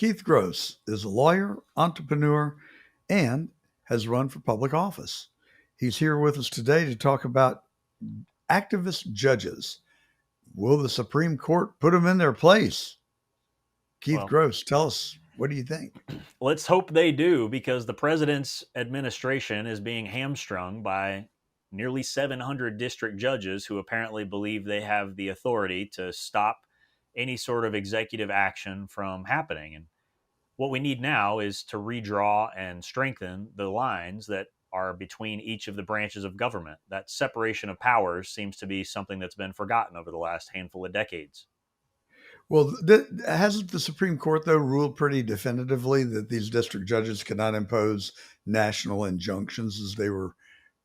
Keith Gross is a lawyer, entrepreneur, and has run for public office. He's here with us today to talk about activist judges. Will the Supreme Court put them in their place? Keith Well, Gross, tell us, what do you think? let's hope they do because the president's administration is being hamstrung by nearly 700 district judges who apparently believe they have the authority to stop any sort of executive action from happening. And what we need now is to redraw and strengthen the lines that are between each of the branches of government. That separation of powers seems to be something that's been forgotten over the last handful of decades. Well, hasn't the Supreme Court, though, ruled pretty definitively that these district judges cannot impose national injunctions as they were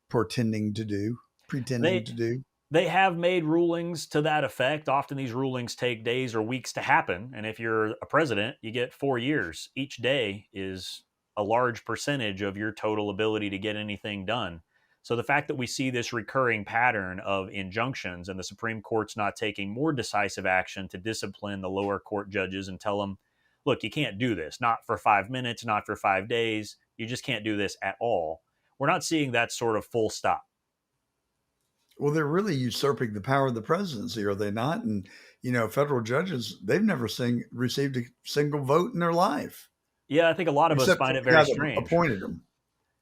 pretending They to do? They have made rulings to that effect. Often these rulings take days or weeks to happen. And if you're a president, you get 4 years. Each day is a large percentage of your total ability to get anything done. So the fact that we see this recurring pattern of injunctions and the Supreme Court's not taking more decisive action to discipline the lower court judges and tell them, look, you can't do this, not for 5 minutes, not for 5 days. You just can't do this at all. We're not seeing that sort of full stop. Well, they're really usurping the power of the presidency, are they not? And federal judges, they've never received a single vote in their life, Yeah, I think a lot of us except find for it the very guy that strange. appointed them.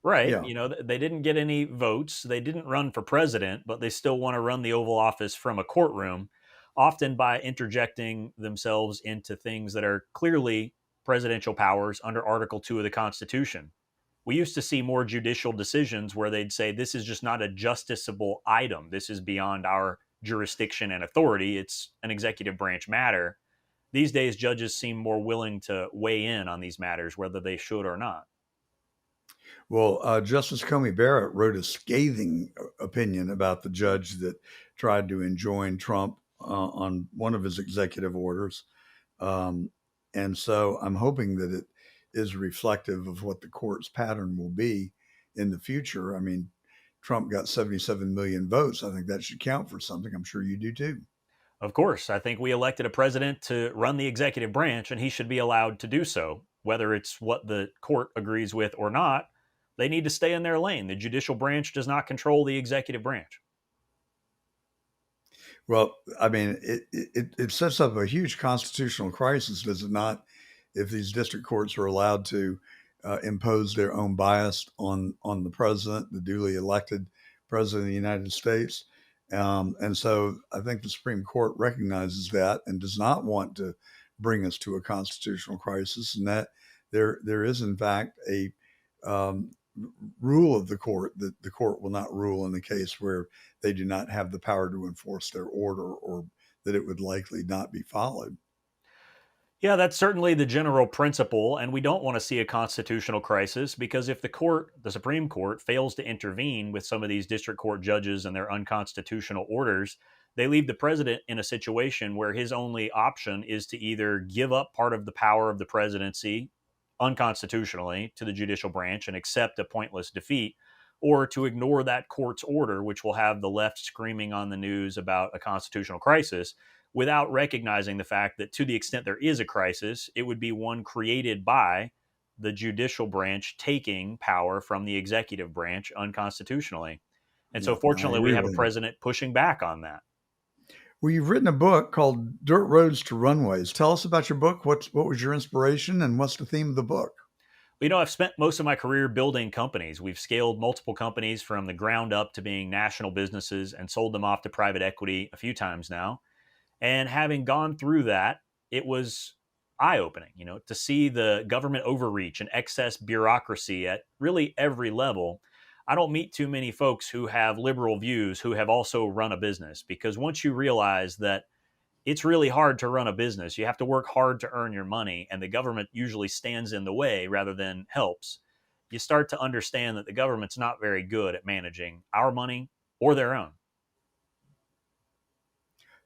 Right. Yeah. They didn't get any votes. They didn't run for president, but they still want to run the Oval Office from a courtroom, often by interjecting themselves into things that are clearly presidential powers under Article 2 of the Constitution. We used to see more judicial decisions where they'd say, this is just not a justiciable item. This is beyond our jurisdiction and authority. It's an executive branch matter. These days, judges seem more willing to weigh in on these matters, whether they should or not. Well, Justice Comey Barrett wrote a scathing opinion about the judge that tried to enjoin Trump on one of his executive orders. Um, and so I'm hoping that it is reflective of what the court's pattern will be in the future. I mean, Trump got 77 million votes. I think that should count for something. I'm sure you do too. Of course, I think we elected a president to run the executive branch, and he should be allowed to do so. Whether it's what the court agrees with or not, they need to stay in their lane. The judicial branch does not control the executive branch. Well, I mean, it sets up a huge constitutional crisis, does it not? If these district courts are allowed to impose their own bias on the president, the duly elected president of the United States, and so I think the Supreme Court recognizes that and does not want to bring us to a constitutional crisis, and that there is in fact a um, rule of the court that the court will not rule in the case where they do not have the power to enforce their order or that it would likely not be followed. Yeah, that's certainly the general principle, and we don't want to see a constitutional crisis because if the Supreme Court, fails to intervene with some of these district court judges and their unconstitutional orders, they leave the president in a situation where his only option is to either give up part of the power of the presidency unconstitutionally to the judicial branch and accept a pointless defeat, or to ignore that court's order, which will have the left screaming on the news about a constitutional crisis without recognizing the fact that to the extent there is a crisis, it would be one created by the judicial branch taking power from the executive branch unconstitutionally. And so, Yeah, I fortunately, we agree have a with you. president pushing back on that. Well, you've written a book called Dirt Roads to Runways. Tell us about your book. What was your inspiration and what's the theme of the book? I've spent most of my career building companies. We've scaled multiple companies from the ground up to being national businesses and sold them off to private equity a few times now. And having gone through that, it was eye opening, to see the government overreach and excess bureaucracy at really every level. I don't meet too many folks who have liberal views who have also run a business because once you realize that it's really hard to run a business, you have to work hard to earn your money, and the government usually stands in the way rather than helps. You start to understand that the government's not very good at managing our money or their own.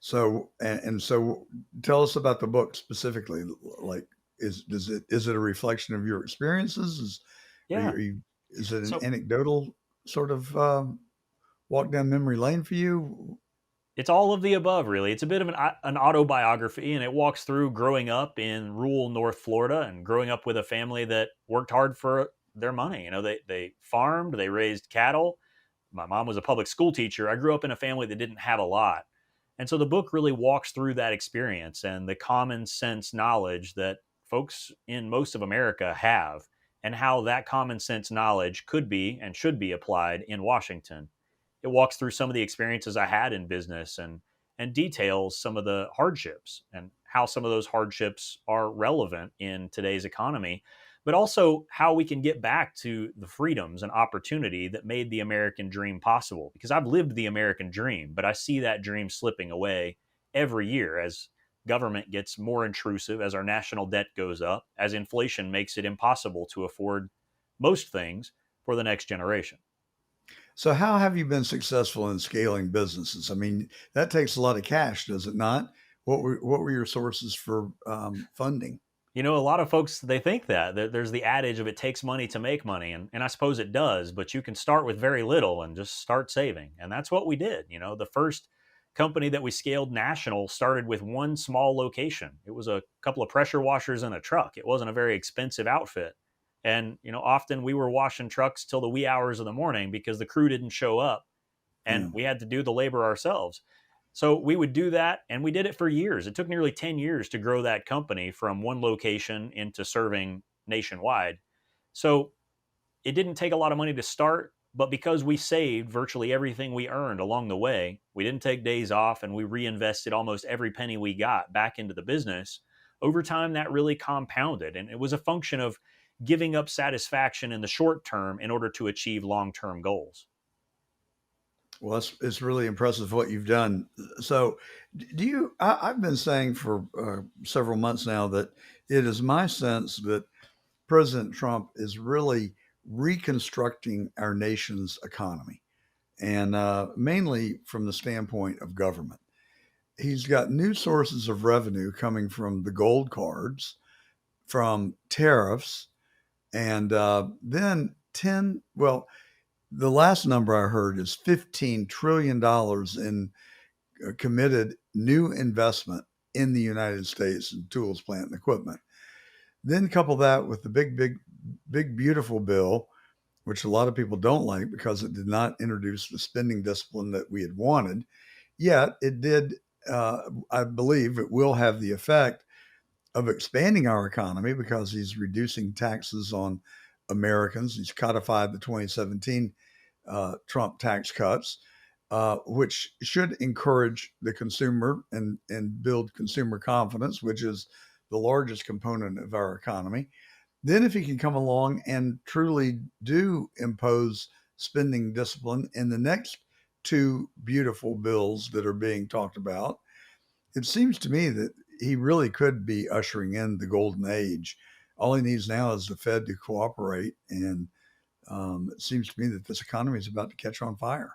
So and so, tell us about the book specifically. Like, is it a reflection of your experiences? Yeah. Is it an So anecdotal sort of walk down memory lane for you? It's all of the above, really. It's a bit of an autobiography, and it walks through growing up in rural North Florida and growing up with a family that worked hard for their money. They farmed, they raised cattle. My mom was a public school teacher. I grew up in a family that didn't have a lot. And so the book really walks through that experience and the common sense knowledge that folks in most of America have, and how that common sense knowledge could be and should be applied in Washington. It walks through some of the experiences I had in business and details some of the hardships and how some of those hardships are relevant in today's economy, but also how we can get back to the freedoms and opportunity that made the American dream possible. Because I've lived the American dream, but I see that dream slipping away every year as government gets more intrusive, as our national debt goes up, as inflation makes it impossible to afford most things for the next generation. So, how have you been successful in scaling businesses? I mean, that takes a lot of cash, does it not? What were your sources for funding? A lot of folks, they think that there's the adage of it takes money to make money, and I suppose it does, but you can start with very little and just start saving. And that's what we did. The first company that we scaled national started with one small location. It was a couple of pressure washers and a truck. It wasn't a very expensive outfit. And often we were washing trucks till the wee hours of the morning because the crew didn't show up, and Yeah. we had to do the labor ourselves. So we would do that, and we did it for years. It took nearly 10 years to grow that company from one location into serving nationwide. So it didn't take a lot of money to start, but because we saved virtually everything we earned along the way, we didn't take days off, and we reinvested almost every penny we got back into the business. Over time, that really compounded, and it was a function of giving up satisfaction in the short term in order to achieve long term goals. Well, it's really impressive what you've done. So, do you? I've been saying for several months now that it is my sense that President Trump is really reconstructing our nation's economy, and mainly from the standpoint of government. He's got new sources of revenue coming from the gold cards, from tariffs, and then 10, well, the last number I heard is $15 trillion in committed new investment in the United States in tools, plant, and equipment. Then couple that with the big, beautiful bill, which a lot of people don't like because it did not introduce the spending discipline that we had wanted. Yet it did, I believe it will have the effect of expanding our economy because he's reducing taxes on Americans. He's codified the 2017 Trump tax cuts, which should encourage the consumer and build consumer confidence, which is the largest component of our economy. Then, if he can come along and truly do impose spending discipline in the next two beautiful bills that are being talked about, it seems to me that he really could be ushering in the golden age. All he needs now is the Fed to cooperate, and it seems to me that this economy is about to catch on fire.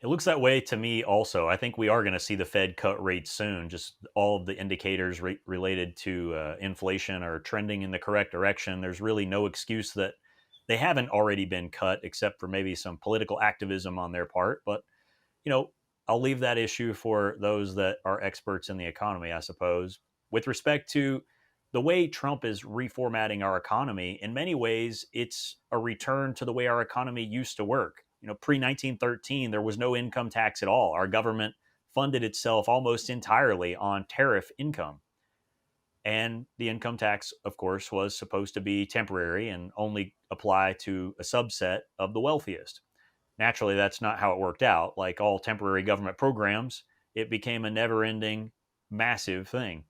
It looks that way to me also. I think we are going to see the Fed cut rates soon. Just all of the indicators related to inflation are trending in the correct direction. There's really no excuse that they haven't already been cut, except for maybe some political activism on their part. But, you know, I'll leave that issue for those that are experts in the economy, I suppose. With respect to the way Trump is reformatting our economy, in many ways, it's a return to the way our economy used to work. Pre 1913, there was no income tax at all. Our government funded itself almost entirely on tariff income. And the income tax, of course, was supposed to be temporary and only apply to a subset of the wealthiest. Naturally, that's not how it worked out. Like all temporary government programs, it became a never ending, massive thing.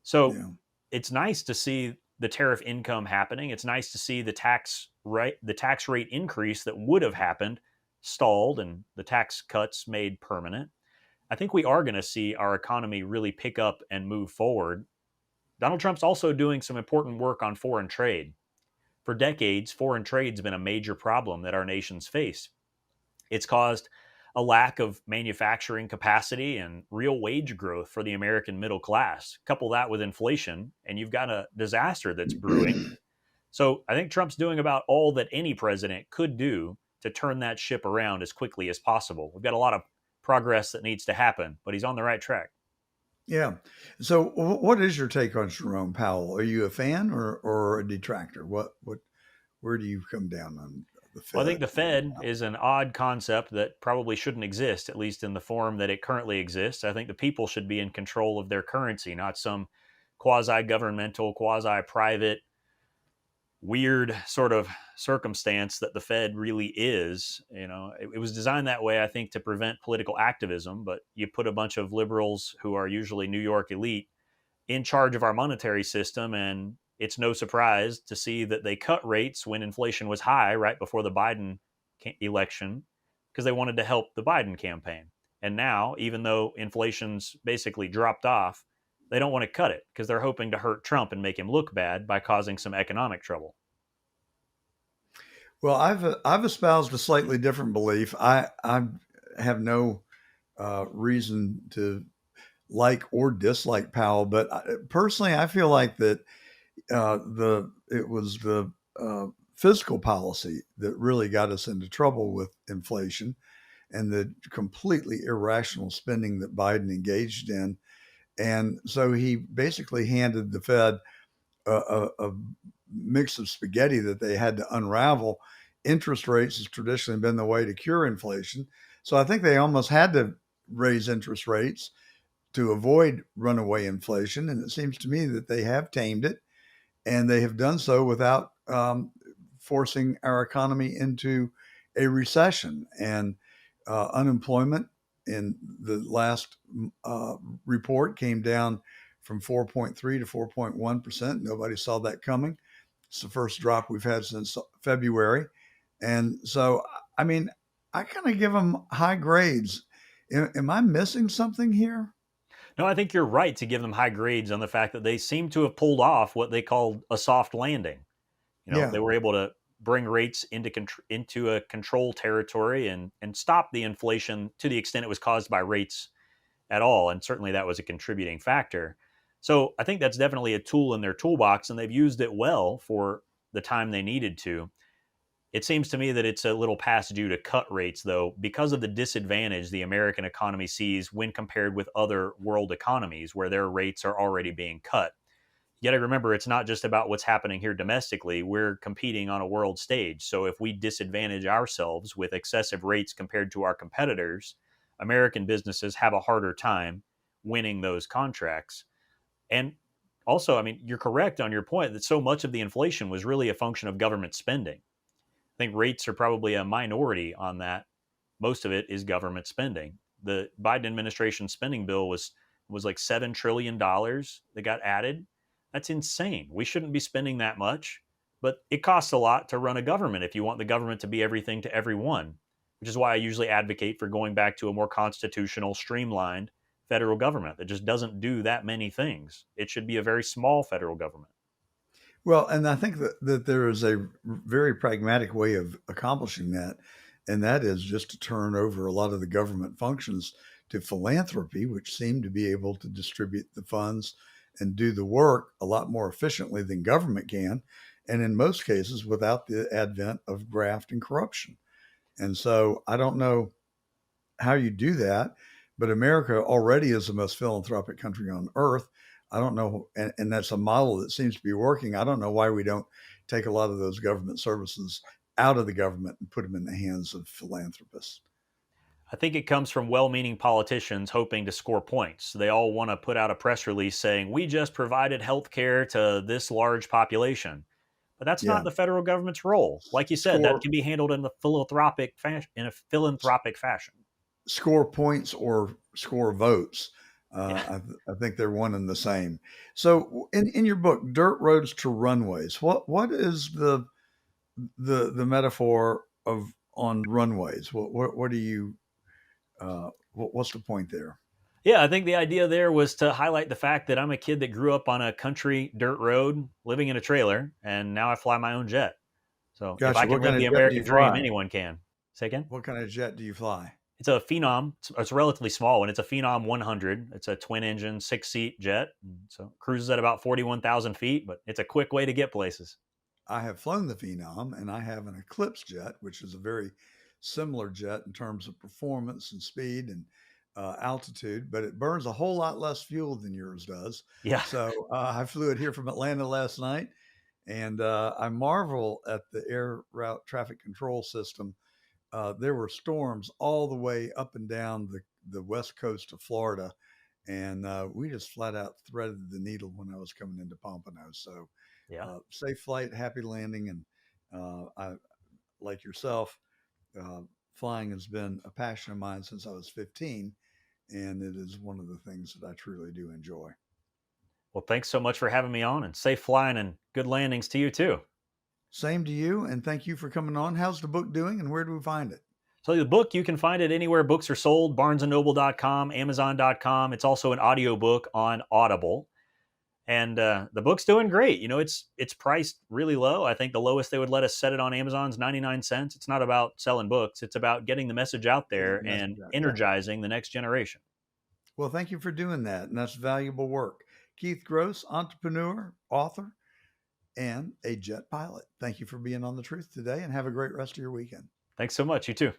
So Yeah. it's nice to see the tariff income happening. It's nice to see the tax rate increase that would have happened stalled and the tax cuts made permanent. I think we are going to see our economy really pick up and move forward. Donald Trump's also doing some important work on foreign trade. For decades, foreign trade's been a major problem that our nations face. It's caused a lack of manufacturing capacity and real wage growth for the American middle class. Couple that with inflation, and you've got a disaster that's brewing. So I think Trump's doing about all that any president could do to turn that ship around as quickly as possible. We've got a lot of progress that needs to happen, but he's on the right track. Yeah. So, what is your take on Jerome Powell? Are you a fan or a detractor? Where do you come down on the Well, I think Fed the and Fed Powell? is an odd concept that probably shouldn't exist, at least in the form that it currently exists. I think the people should be in control of their currency, not some quasi governmental, quasi private, weird sort of circumstance that the Fed really is. It was designed that way, I think, to prevent political activism, but you put a bunch of liberals who are usually New York elite in charge of our monetary system. And it's no surprise to see that they cut rates when inflation was high right before the Biden election because they wanted to help the Biden campaign. And now, even though inflation's basically dropped off, they don't want to cut it because they're hoping to hurt Trump and make him look bad by causing some economic trouble. Well, I've espoused a slightly different belief. I have no reason to like or dislike Powell, but personally, I feel like that the it was the fiscal policy that really got us into trouble with inflation and the completely irrational spending that Biden engaged in. And so he basically handed the Fed a mix of spaghetti that they had to unravel. Interest rates has traditionally been the way to cure inflation. So I think they almost had to raise interest rates to avoid runaway inflation. And it seems to me that they have tamed it, and they have done so without forcing our economy into a recession. And unemployment in the last uh, report came down from 4.3 to 4.1%. Nobody saw that coming. It's the first drop we've had since February. And so, I mean, I kind of give them high grades. Am I missing something here? No, I think you're right to give them high grades on the fact that they seem to have pulled off what they called a soft landing. Yeah. They were able to bring rates into a control territory and stop the inflation to the extent it was caused by rates at all. And certainly that was a contributing factor. So I think that's definitely a tool in their toolbox, and they've used it well for the time they needed to. It seems to me that it's a little past due to cut rates, though, because of the disadvantage the American economy sees when compared with other world economies where their rates are already being cut. You got to remember, it's not just about what's happening here domestically. We're competing on a world stage. So if we disadvantage ourselves with excessive rates compared to our competitors, American businesses have a harder time winning those contracts. And also, I mean, you're correct on your point that so much of the inflation was really a function of government spending. I think rates are probably a minority on that. Most of it is government spending. The Biden administration spending bill was like $7 trillion that got added. That's insane. We shouldn't be spending that much, but it costs a lot to run a government if you want the government to be everything to everyone, which is why I usually advocate for going back to a more constitutional, streamlined federal government that just doesn't do that many things. It should be a very small federal government. Well, and I think that there is a very pragmatic way of accomplishing that, and that is just to turn over a lot of the government functions to philanthropy, which seem to be able to distribute the funds and do the work a lot more efficiently than government can, and in most cases without the advent of graft and corruption. And so I don't know how you do that. But America already is the most philanthropic country on earth. I don't know, and that's a model that seems to be working. I don't know why we don't take a lot of those government services out of the government and put them in the hands of philanthropists. I think it comes from well meaning politicians hoping to score points. They all want to put out a press release saying, we just provided health care to this large population. But that's not Yeah, the federal government's role. Like you said, that score can be handled in a philanthropic fashion. score points or score votes. Yeah. I think they're one and the same. So, in your book, "Dirt Roads to Runways," what is the metaphor of on runways? What do you what's the point there? Yeah, I think the idea there was to highlight the fact that I'm a kid that grew up on a country dirt road living in a trailer, and now I fly my own jet. So if I Gotcha. can What kind live of the jet do you American dream, fly? anyone can. Say again? What kind of jet do you fly? It's a Phenom. It's a relatively small one. It's a Phenom 100. It's a twin engine, 6-seat jet. So cruises at about 41,000 feet, but it's a quick way to get places. I have flown the Phenom, and I have an Eclipse jet, which is a very similar jet in terms of performance and speed and altitude, but it burns a whole lot less fuel than yours does. Yeah. So I flew it here from Atlanta last night, and I marvel at the air route traffic control system. There were storms all the way up and down the west coast of Florida, and we just flat out threaded the needle when I was coming into Pompano. So Yeah. safe flight, happy landing, and I, like yourself, uh, flying has been a passion of mine since I was 15, and it is one of the things that I truly do enjoy. Well, thanks so much for having me on, and safe flying and good landings to you too. Same to you, and thank you for coming on. How's the book doing, and where do we find it? So the book, you can find it anywhere books are sold, barnesandnoble.com, amazon.com. It's also an audiobook on Audible. And the book's doing great. It's priced really low. I think the lowest they would let us set it on Amazon's 99 cents. It's not about selling books. It's about getting the message out Getting the there message and out. Yeah. energizing the next generation. Well, thank you for doing that, and that's valuable work. Keith Gross, entrepreneur, author, and a jet pilot. Thank you for being on The Truth today, and have a great rest of your weekend. Thanks so much. You too.